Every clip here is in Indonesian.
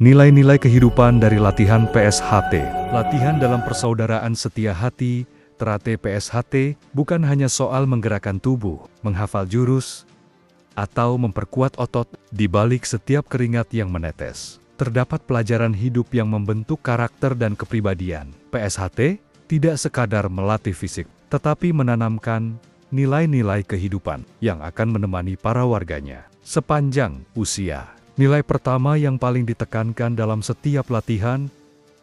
Nilai-nilai kehidupan dari latihan PSHT. Latihan dalam persaudaraan setia hati, terate PSHT, bukan hanya soal menggerakkan tubuh, menghafal jurus, atau memperkuat otot. Di balik setiap keringat yang menetes, terdapat pelajaran hidup yang membentuk karakter dan kepribadian. PSHT tidak sekadar melatih fisik, tetapi menanamkan nilai-nilai kehidupan yang akan menemani para warganya sepanjang usia. Nilai pertama yang paling ditekankan dalam setiap latihan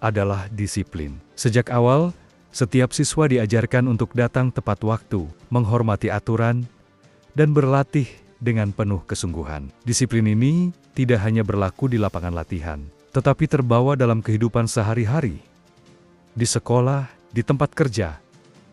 adalah disiplin. Sejak awal, setiap siswa diajarkan untuk datang tepat waktu, menghormati aturan, dan berlatih dengan penuh kesungguhan. Disiplin ini tidak hanya berlaku di lapangan latihan, tetapi terbawa dalam kehidupan sehari-hari, di sekolah, di tempat kerja,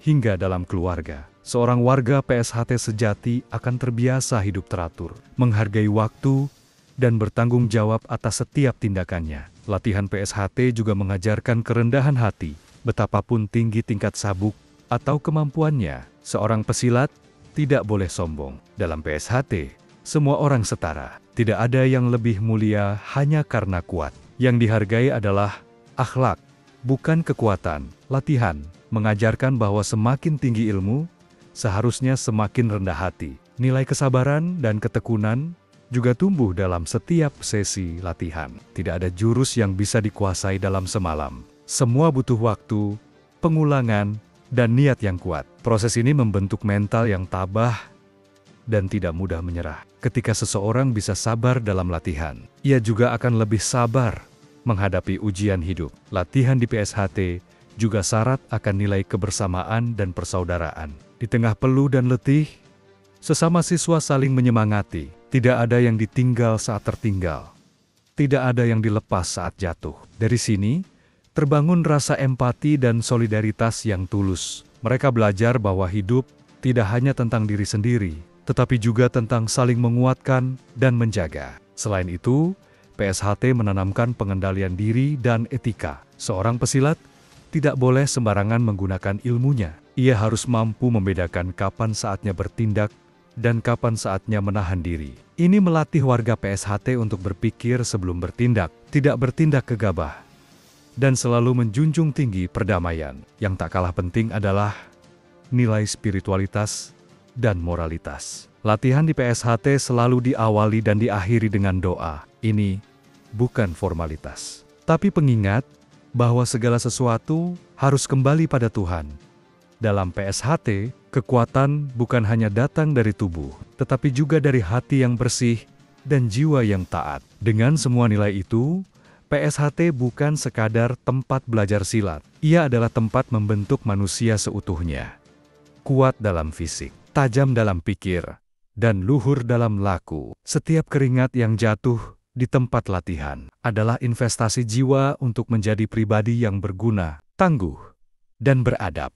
hingga dalam keluarga. Seorang warga PSHT sejati akan terbiasa hidup teratur, menghargai waktu, dan bertanggung jawab atas setiap tindakannya. Latihan PSHT juga mengajarkan kerendahan hati. Betapapun tinggi tingkat sabuk atau kemampuannya, seorang pesilat tidak boleh sombong. Dalam PSHT, semua orang setara. Tidak ada yang lebih mulia hanya karena kuat. Yang dihargai adalah akhlak, bukan kekuatan. Latihan mengajarkan bahwa semakin tinggi ilmu, seharusnya semakin rendah hati. Nilai kesabaran dan ketekunan juga tumbuh dalam setiap sesi latihan. Tidak ada jurus yang bisa dikuasai dalam semalam. Semua butuh waktu, pengulangan, dan niat yang kuat. Proses ini membentuk mental yang tabah dan tidak mudah menyerah. Ketika seseorang bisa sabar dalam latihan, ia juga akan lebih sabar menghadapi ujian hidup. Latihan di PSHT juga syarat akan nilai kebersamaan dan persaudaraan. Di tengah peluh dan letih, sesama siswa saling menyemangati. Tidak ada yang ditinggal saat tertinggal. Tidak ada yang dilepas saat jatuh. Dari sini, terbangun rasa empati dan solidaritas yang tulus. Mereka belajar bahwa hidup tidak hanya tentang diri sendiri, tetapi juga tentang saling menguatkan dan menjaga. Selain itu, PSHT menanamkan pengendalian diri dan etika. Seorang pesilat tidak boleh sembarangan menggunakan ilmunya. Ia harus mampu membedakan kapan saatnya bertindak dan kapan saatnya menahan diri. Ini melatih warga PSHT untuk berpikir sebelum bertindak, tidak bertindak gegabah, dan selalu menjunjung tinggi perdamaian. Yang tak kalah penting adalah nilai spiritualitas dan moralitas. Latihan di PSHT selalu diawali dan diakhiri dengan doa. Ini bukan formalitas, tapi pengingat bahwa segala sesuatu harus kembali pada Tuhan. Dalam PSHT, kekuatan bukan hanya datang dari tubuh, tetapi juga dari hati yang bersih dan jiwa yang taat. Dengan semua nilai itu, PSHT bukan sekadar tempat belajar silat. Ia adalah tempat membentuk manusia seutuhnya. Kuat dalam fisik, tajam dalam pikir, dan luhur dalam laku. Setiap keringat yang jatuh di tempat latihan adalah investasi jiwa untuk menjadi pribadi yang berguna, tangguh, dan beradab.